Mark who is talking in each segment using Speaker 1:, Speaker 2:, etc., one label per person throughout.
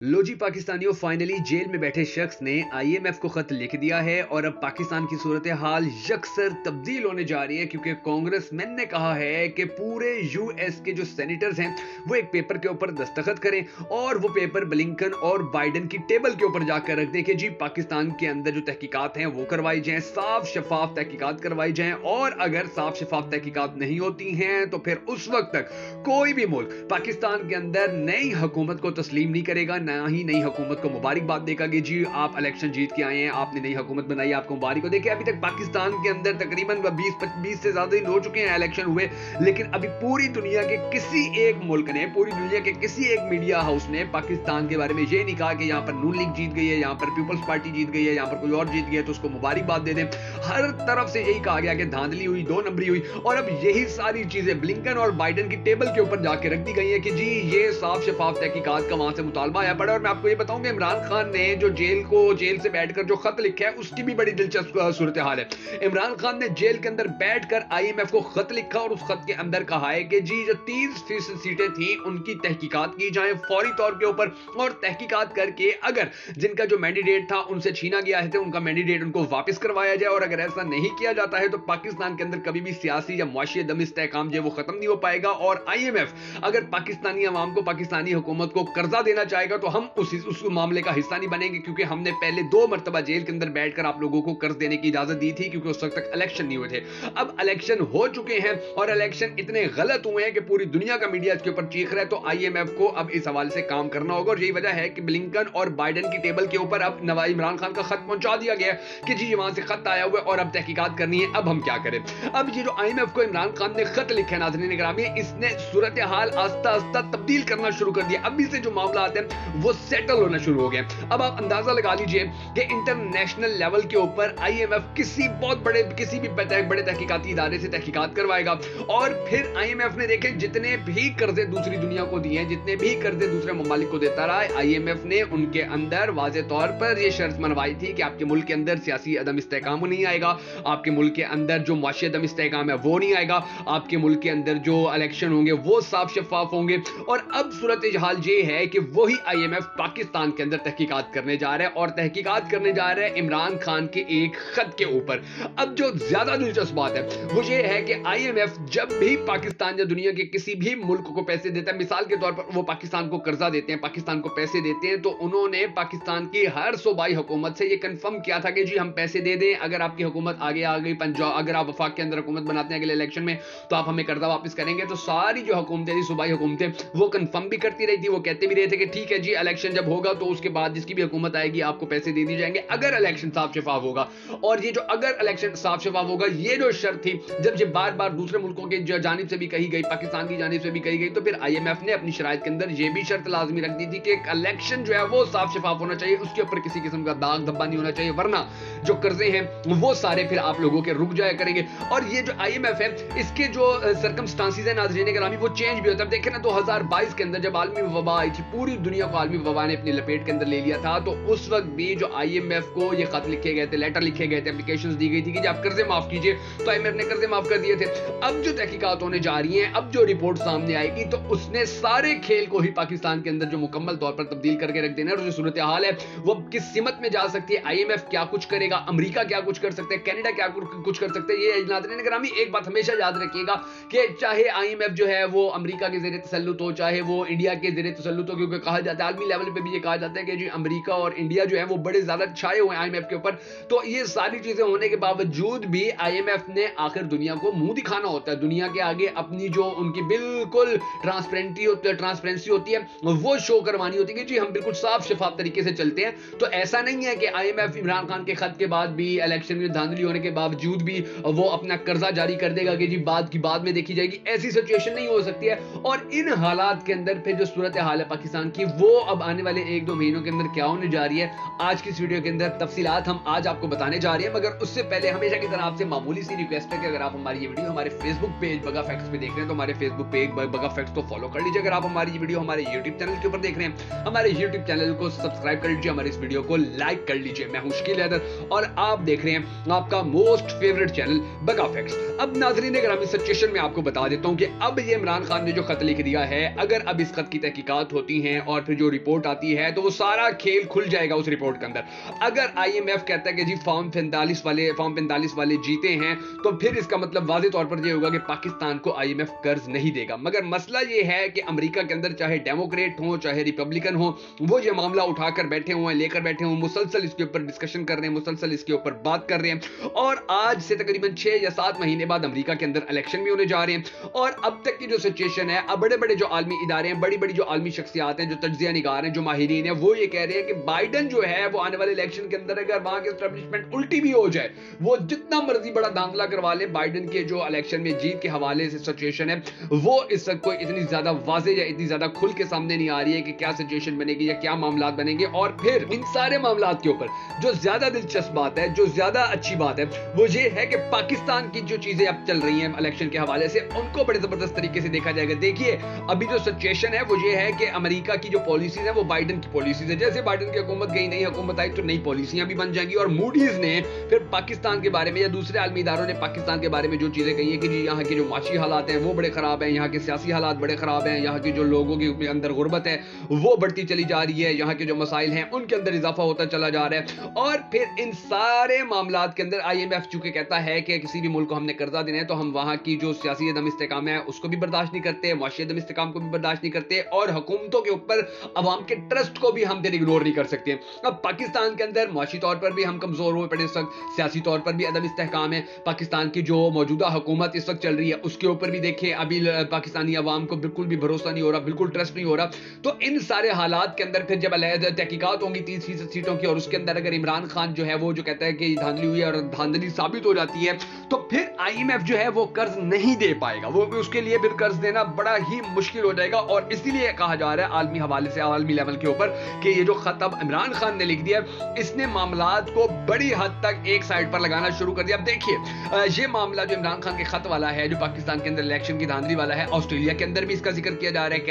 Speaker 1: लो जी पाकिस्तानियों, finally jail में बैठे शख्स ने आईएमएफ को खत लिख दिया है और अब पाकिस्तान की सूरत हाल यकसर तब्दील होने जा रही है, क्योंकि कांग्रेसमैन ने कहा है कि पूरे यूएस के जो सेनेटर्स हैं वो एक पेपर के ऊपर दस्तखत करें और वो पेपर ब्लिंकन और बाइडन की टेबल के ऊपर जाकर रख दें कि जी पाकिस्तान के अंदर जो तहकीकात हैं वो करवाई जाएं, साफ शफाफ तहकीकात करवाई जाएं। और अगर साफ शफाफ तहकीकात नहीं होती हैं तो फिर उस वक्त तक कोई भी मुल्क पाकिस्तान के अंदर नई हुकूमत को तस्लीम नहीं करेगा, ना ही नई हुकूमत को मुबारकबाद देगा कि जी आप इलेक्शन जीत के आए हैं, आपने नई हुकूमत बनाई, आपको मुबारक हो। देखिए अभी तक पाकिस्तान के अंदर तकरीबन 20 से ज्यादा दिन हो चुके हैं इलेक्शन हुए, लेकिन अभी पूरी दुनिया के किसी एक मुल्क ने, पूरी दुनिया के किसी एक मीडिया हाउस ने पाकिस्तान के बारे में ये नहीं कहा कि यहाँ पर नून लीग जीत गई है, यहाँ पर पीपल्स पार्टी जीत गई है, यहाँ पर कोई और जीत गया तो उसको मुबारकबाद दे दें। हर तरफ से यही कहा गया कि धांधली हुई, दो नंबरी हुई, और अब यही सारी चीजें ब्लिंकन और बाइडन की टेबल के ऊपर जाके रख दी गई है कि जी ये साफ शफाफ तहकीकात का वहां से मुतालबा आया पड़ा। और मैं आपको ये बताऊं कि इमरान खान ने जो जेल से बैठकर जो खत लिखा है उसकी भी बड़ी दिलचस्प सूरत हाल है। इमरान खान ने जेल के अंदर बैठकर आईएमएफ को खत लिखा और उस खत के अंदर कहा है कि जी जो 30% सीटें थी उनकी तहकीकात की जाए फौरी तौर के ऊपर, और तहकीकात करके अगर जिनका जो मैंडेट था उनसे छीना गया है तो उनका मैंडेट उनको वापस करवाया जाए। और अगर ऐसा नहीं किया जाता है तो पाकिस्तान के अंदर कभी भी सियासी या मुआशी दम इस्तेहकाम जो वो खत्म नहीं हो पाएगा। और आईएमएफ अगर पाकिस्तानी अवाम को, पाकिस्तानी हुकूमत को कर्जा देना चाहेगा तो हम उस मामले का हिस्सा नहीं बनेंगे, क्योंकि हमने पहले 2 मरतबा जेल के अंदर बैठकर आप लोगों को कर्ज देने की इजाजत दी थी, क्योंकि उस वक्त तक इलेक्शन नहीं हुए थे। अब इलेक्शन हो चुके हैं और इलेक्शन इतने गलत हुए हैं कि पूरी दुनिया का मीडिया इसके ऊपर चीख रहा है, तो आईएमएफ को अब इस हवाले से काम करना होगा। और यही वजह है कि ब्लिंकन और बाइडन की टेबल के ऊपर अब नवाज इमरान खान का खत पहुंचा दिया गया कि जी वहां से खत आया हुआ है और अब तहकीकात करनी है, अब हम क्या करें। अब ये जो आईएमएफ को इमरान खान ने खत लिखा है नाज़रीन गिरामी, इसने सूरत हाल आस्ता आस्ता तब्दील करना शुरू कर दिया। अभी से जो मामला आते हैं वो सेटल होना शुरू हो गए। अब आप अंदाजा लगा लीजिए कि इंटरनेशनल लेवल के ऊपर आईएमएफ किसी भी बड़े तहकीकाती इदारे से तहकीकात करवाएगा, और फिर आईएमएफ ने देखे जितने भी कर्जे दूसरी दुनिया को दिए हैं, जितने भी कर्जे दूसरे ममालिक को देता रहा है, आईएमएफ ने उनके अंदर वाज़े तौर पर यह शर्त मनवाई थी कि आपके मुल्क के अंदर सियासी अदम इस्तेहकाम नहीं आएगा, आपके मुल्क के अंदर जो मुआशी अदम इस्तेहकाम है वो नहीं आएगा, आपके मुल्क के अंदर जो इलेक्शन होंगे वो साफ शफाफ होंगे। और अब सूरत हाल ये है कि वही आईएमएफ पाकिस्तान के अंदर तहकीकात करने जा रहा है, और तहकीकात करने जा रहा है इमरान खान के एक खत के ऊपर। अब जो ज्यादा दिलचस्प बात है वो ये है कि आईएमएफ जब भी पाकिस्तान या दुनिया के किसी भी मुल्क को पैसे देता है, मिसाल के तौर पर वो पाकिस्तान को कर्जा देते हैं, पाकिस्तान को पैसे देते हैं, तो उन्होंने पाकिस्तान की हर सूबाई हुकूमत से ये कंफर्म किया था कि जी हम पैसे दे दें, अगर आपकी हुकूमत आगे आ गई, पंजाब अगर आप वफाक के अंदर हुकूमत बनाते हैं अगले इलेक्शन में तो आप हमें कर्जा वापस करेंगे। तो सारी जो हुकूमतें थी, सूबाई हुकूमतें, वो कंफर्म भी करती रही थी, वो कहते भी रहे थे कि ठीक है जी इलेक्शन जब होगा तो उसके बाद जिसकी भी हुकूमत आएगी आपको पैसे दे दिए जाएंगे, अगर इलेक्शन साफ शफाफ होगा। और ये जो अगर इलेक्शन साफ शफाफ होगा, ये जो शर्त थी जब ये बार बार दूसरे मुल्कों के जानिब से भी कही गई, पाकिस्तान की जानिब से भी कही गई, तो फिर आईएमएफ ने अपनी शराइत के अंदर ये भी शर्त लाजमी रख दी थी कि इलेक्शन जो है वो साफ शफाफ होना चाहिए, उसके ऊपर किसी किस्म का दाग धब्बा नहीं होना चाहिए, वरना जो कर्जे हैं वो सारे फिर आप लोगों के रुक जाया करेंगे। और ये जो आईएमएफ है इसके जो सर्कमस्टांसेस है नाज़रीन गिरामी वो चेंज भी होता है। देखें ना 2022 के अंदर जब आलमी वबा आई थी, पूरी दुनिया को आलमी वबा ने अपनी लपेट के अंदर ले लिया था, तो उस वक्त भी जो आईएमएफ को ये खत लिखे गए थे, लेटर लिखे गए थे, एप्लीकेशंस दी गई थी कि आप कर्जे माफ कीजिए, तो आईएमएफ ने कर्जे माफ कर दिए थे। अब जो तहकीकात होने जा रही हैं, अब जो रिपोर्ट सामने आएगी तो उसने सारे खेल को ही पाकिस्तान के अंदर जो मुकम्मल तौर पर तब्दील करके रख देना है। और जो सूरत हाल है वो किस सिमत में जा सकती है, आईएमएफ क्या कुछ करेगा, अमेरिका क्या कुछ कर सकते हैं, कनाडा क्या कुछ कर सकते हैं, ये नाज़रीन गिरामी एक बात हमेशा याद रखिएगा कि चाहे आईएमएफ जो है वो अमेरिका के ज़रिए तसल्लुत हो, चाहे वो इंडिया के ज़रिए तसल्लुत हो, क्योंकि कहा जाता है आलमी लेवल पे भी ये कहा जाता है कि जी अमेरिका और इंडिया जो है वो बड़े ज्यादा छाए हुए हैं आईएमएफ के ऊपर। तो ये सारी चीजें होने के बावजूद भी आईएमएफ ने आखिर दुनिया को मुंह दिखाना होता है, दुनिया के आगे अपनी जो उनकी बिल्कुल ट्रांसपेरेंसी होती है वो शो करवानी होती है कि जी हम बिल्कुल साफ शफाफ तरीके से चलते हैं। तो ऐसा नहीं है कि आईएमएफ इमरान खान के खत के बाद भी, इलेक्शन में धांधली होने के बावजूद भी वो अपना कर्जा जारी कर देगा कि जी बाद में देखी जाएगी, ऐसी सिचुएशन नहीं हो सकती है। और इन हालात के अंदर फिर जो सूरत हाल है पाकिस्तान की वो अब आने वाले 1-2 महीनों के अंदर क्या होने जा रही है, आज की इस वीडियो के अंदर तफसीलात हम आज आपको बताने जा रहे हैं। मगर उससे पहले हमेशा की तरह आपसे मामूली सी रिक्वेस्ट है कि अगर आप हमारी ये वीडियो हमारे फेसबुक पेज बगा फैक्ट्स पे देख रहे हैं तो हमारे फेसबुक पेज बगा फैक्ट्स को फॉलो कर लीजिए। अगर आप हमारी ये वीडियो हमारे यूट्यूब चैनल के ऊपर देख रहे हैं, हमारे यूट्यूब चैनल को सब्सक्राइब कर लीजिए, हमारे इस वीडियो को लाइक कर लीजिए। मैं हूं शकील हैदर और आप देख रहे हैं आपका मोस्ट फेवरेट चैनल बगा फैक्ट्स। अब नाज़रीन गिरामी सिचुएशन में आपको बता देता हूं कि अब ये इमरान खान ने जो खत लिख दिया है, अगर अब इस खत की तहकीकात होती हैं और फिर जो जो रिपोर्ट आती है तो वो सारा खेल खुल जाएगा उस रिपोर्ट के अंदर। अगर आईएमएफ कहता है कि जी फॉर्म 45 वाले जीते हैं तो फिर इसका मतलब वाज़ेह तौर पर ये होगा कि पाकिस्तान को आईएमएफ कर्ज नहीं देगा। मगर मसला ये है कि अमेरिका के अंदर चाहे डेमोक्रेट हो चाहे रिपब्लिकन हो, वो ये मामला उठाकर बैठे हुए हैं, लेकर बैठे हुए, मुसलसल इसके ऊपर डिस्कशन कर रहे हैं, मुसलसल इसके ऊपर बात कर रहे हैं। और आज से तकरीबन 6 या 7 महीने बाद अमेरिका के अंदर इलेक्शन भी होने जा रहे हैं। और अब तक की जो सिचुएशन है, अब बड़े बड़े जो आलमी इदारे हैं, बड़ी बड़ी जो आलमी शख्सियात हैं, जो तज्जिया निगार हैं, जो माहिरीन हैं, वो ये कह रहे हैं कि बाइडन जो है वो आने वाले इलेक्शन के अंदर अगर वहां की एस्टेब्लिशमेंट उल्टी भी हो जाए, वो जितना मर्जी बड़ा दांगला करवा ले, बाइडन के जो इलेक्शन में जीत के हवाले से सिचुएशन है वो इस वक्त कोई इतनी ज्यादा वाज़ेह या इतनी ज्यादा खुल के सामने नहीं आ रही है कि क्या सिचुएशन बनेगी या क्या मामलात बनेंगे। और फिर इन सारे मामलात के ऊपर जो ज्यादा दिलचस्प बात है, जो ज्यादा अच्छी बात है, वो ये है कि पाकिस्तान की जो चीजें अब चल रही हैं इलेक्शन के हवाले से, उनको बड़े जबरदस्त तरीके से देखा जाएगा। देखिए अभी जो सिचुएशन है वो ये है कि अमेरिका की जो पॉलिसीज है वो बाइडन की पॉलिसीज है। जैसे बाइडन की हुकूमत गई, नई हुकूमत आई तो नई पॉलिसियां भी बन जाएंगी। और मूडीज ने फिर पाकिस्तान के बारे में या दूसरे आलमी इदारों ने पाकिस्तान के बारे में जो चीजें कही है कि जी यहाँ के जो माशी हालात हैं वो बड़े खराब हैं, यहाँ के सियासी हालात बड़े खराब हैं, यहाँ की जो लोगों के अंदर गुर्बत है वो बढ़ती चली जा रही है, यहाँ के जो मसाइल हैं उनके अंदर इजाफा होता चला जा रहा है। और फिर इन सारे मामलात के अंदर आईएमएफ चूंकि कहता है कि किसी भी मुल्क को हमने कर्जा देना है तो हम वहां की जो सियासी अदम इस्तेकाम है उसको भी बर्दाश्त नहीं करते, माशी अदम इस्तेकाम को भी बर्दाश्त नहीं करते, और हुकूमतों के ऊपर अवाम के ट्रस्ट को भी हम इग्नोर नहीं कर सकते। अब पाकिस्तान के अंदर माशी तौर पर भी हम कमजोर हुए पड़े इस वक्त, सियासी तौर पर भी अदम इस्तेकाम है। पाकिस्तान की जो मौजूदा हुकूमत इस वक्त चल रही है उसके ऊपर भी देखें, अभी पाकिस्तानी अवाम को बिल्कुल भी भरोसा नहीं हो रहा, बिल्कुल ट्रस्ट नहीं हो रहा। तो इन सारे हालात के अंदर फिर जब अलहदा तहकीकात होंगी 30% सीटों की, और उसके अंदर अगर इमरान खान जो है वो जो कहता है कि धांधली हुई है और धांधली साबित हो जाती है, तो फिर आईएमएफ जो है वो कर्ज नहीं दे पाएगा, वो उसके लिए फिर कर्ज देना बड़ा ही मुश्किल हो जाएगा। और इसीलिए कहा जा रहा है आलमी हवाले से, आलमी लेवल के ऊपर, कि ये जो खत अब इमरान खान ने लिख दिया इसने मामलात को बड़ी हद तक एक साइड पर लगाना शुरू कर दिया। अब देखिए ये मामला जो इमरान खान के खत वाला है, जो पाकिस्तान के अंदर इलेक्शन की धांधली वाला है, ऑस्ट्रेलिया के अंदर भी इसका जिक्र किया जा रहा है,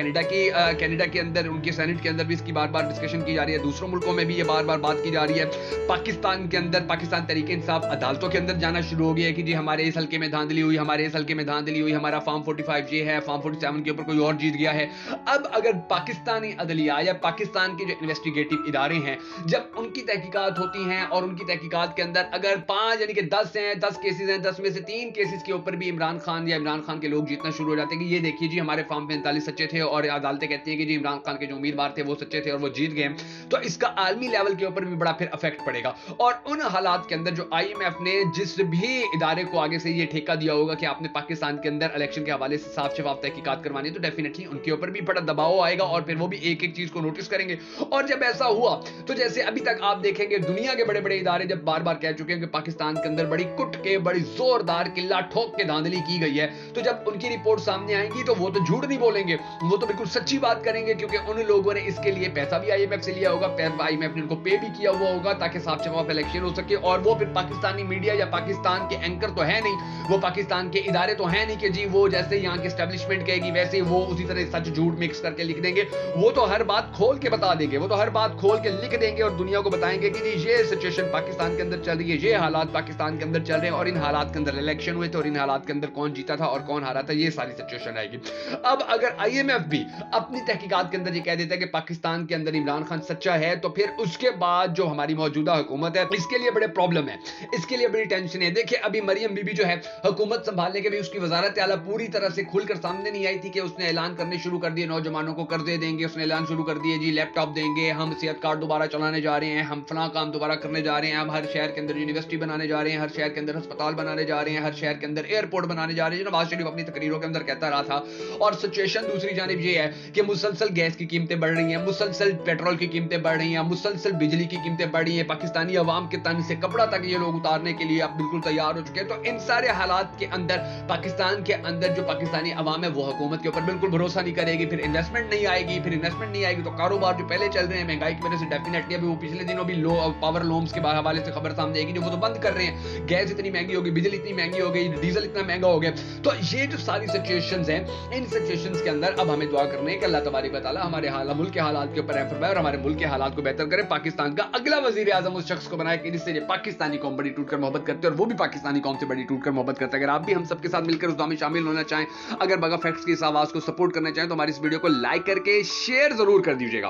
Speaker 1: कनाडा के अंदर उनके सेनेट के अंदर भी इसकी बार बार डिस्कशन की जा रही है, दूसरों मुल्कों में भी ये बार बार बात की जा रही है। पाकिस्तान के अंदर पाकिस्तान तहरीक इंसाफ अदालतों के अंदर जाना शुरू हो गया है कि जी हमारे इस हल्के में धांधली हुई, हमारे इस हल्के में धांधली हुई, हमारा फॉर्म 45 ये है, फॉर्म 47 के ऊपर कोई और जीत गया है। अब अगर पाकिस्तानी अदलिया या पाकिस्तान के जो इन्वेस्टिगेटिव इदारे हैं, जब उनकी तहकीकात होती हैं और उनकी तहकीकात के अंदर अगर 5 यानी कि 10 हैं, 10 केसेस हैं, 10 में से 3 केसेस के ऊपर भी इमरान खान या इमरान खान के लोग जीतना शुरू हो जाते हैं कि ये देखिए जी हमारे फॉर्म 45 सच्चे थे, और अदालतें कहती हैं कि जी इमरान खान के जो उम्मीदवार थे वो सच्चे थे और वो जीत गए, तो इसका आलमी लेवल के ऊपर भी बड़ा फिर इफेक्ट पड़ेगा। और उन हालात के अंदर जो आईएमएफ ने जिस भी इदारे को आगे से ये ठेका दिया होगा कि आपने पाकिस्तान के अंदर इलेक्शन के हवाले से साफ शफाफ तहकीकात करवानी है, तो डेफिनेटली उनके ऊपर भी बड़ा दबाव आएगा और फिर वो भी एक एक चीज को नोटिस करेंगे। और जब ऐसा हुआ तो जैसे अभी तक आप देखेंगे दुनिया के बड़े बड़े इदारे जब बार बार कह चुके हैं कि पाकिस्तान के अंदर बड़ी कुट के, बड़ी जोरदार किल्ला ठोक के धांधली की गई है, तो जब उनकी रिपोर्ट सामने आएगी तो वो तो झूठ नहीं बोलेंगे, वो तो बिल्कुल सच्ची बात करेंगे, क्योंकि उन लोगों ने इसके लिए पैसा भी आईएमएफ से लिया होगा, आईएमएफ ने उनको पे भी किया हुआ होगा ताकि साफ शफाफ इलेक्शन हो सके। और वो फिर पाकिस्तानी मीडिया या पाकिस्तान के एंकर तो है नहीं, वो पाकिस्तान के इदारे तो है नहीं कि जी वो जैसे यहाँ की एस्टेब्लिशमेंट कहेगी वैसे वो उसी तरह सच झूठ मिक्स करके लिख देंगे। वो तो हर बात खोल के बता देंगे, वो तो हर बात खोल के लिख देंगे और दुनिया को बताएंगे कि जी ये सिचुएशन पाकिस्तान के अंदर चल रही है, ये हालात पाकिस्तान के अंदर चल रहे हैं, और इन हालात के अंदर इलेक्शन हुए थे और इन हालात के अंदर कौन जीता था और कौन हारा था, ये सारी सिचुएशन आएगी। अब अगर आईएमएफ भी अपनी तहकीकात के अंदर ये कह देता है कि पाकिस्तान के अंदर इमरान खान सच्चा है, तो फिर उसके बाद जो हमारी मौजूदा हुकूमत है इसके लिए बड़े प्रॉब्लम है, इसके लिए बड़ी टेंशन है। देखिए अभी मरियम बीबी जो है हुकूमत संभालने के भी उसकी वजारत आला पूरी तरह से खुलकर सामने नहीं आई थी कि उसने ऐलान करने शुरू कर दिए नौजवानों को कर्जे देंगे, उसने ऐलान शुरू कर दिए जी लैपटॉप देंगे, हम सेहत कार्ड दोबारा चलाने जा रहे हैं, हम फला काम दोबारा करने जा रहे हैं, हम हर शहर के अंदर यूनिवर्सिटी बनाने जा रहे हैं, हर शहर के अंदर अस्पताल बनाने जा रहे हैं, हर शहर के अंदर एयरपोर्ट बनाने जा रहे हैं, जो नवाज शरीफ अपनी तकरीरों के अंदर कहता रहा था। और सिचुएशन दूसरी जानिब ये है कि मुसलसल गैस की कीमतें बढ़ रही हैं, मुसलसल पेट्रोल की कीमतें बढ़ रही हैं, मुसलसल बिजली की कीमतें बढ़ रही हैं, पाकिस्तानी अवाम के तन से कपड़ा तक ये लोग उतारने के लिए अब बिल्कुल तैयार हो चुके हैं। तो इन सारे हालात के अंदर पाकिस्तान के अंदर जो पाकिस्तानी अवाम है वो हुकूमत के ऊपर बिल्कुल भरोसा नहीं करेगी, फिर इन्वेस्टमेंट नहीं आएगी, फिर इन्वेस्टमेंट नहीं आएगी तो कारोबार जो पहले चल रहे हैं महंगाई की वजह से डेफिनेटली अभी वो पिछले दिनों भी पावर लूम्स के हवाले से खबर सामने आएगी जो वो तो बंद कर रहे हैं, गैस इतनी महंगी होगी, बिजली इतनी महंगी हो गई, डीजल इतना महंगा हो गया। तो ये जो सारी सिचुएशंस हैं, इन सिचुएशंस के अंदर अब हमें दुआ करनी है कि अल्लाह तबारक व तआला हमारे मुल्क के हालात के ऊपर रहम फरमाए और हमारे मुल्क के हालात को बेहतर करे, पाकिस्तान का अगला वजीर आजम उस शख्स को बनाए कि जिससे ये पाकिस्तानी कौम बड़ी टूटकर मोहब्बत करते है और वो भी पाकिस्तानी कौम से बड़ी टूटकर मोहब्बत करता है। अगर आप भी हम सबके साथ मिलकर उस दुआ में शामिल होना चाहें, अगर बगा फैक्ट्स की इस आवाज को सपोर्ट करना चाहें तो हमारी इस वीडियो को लाइक करके शेयर जरूर कर दीजिएगा।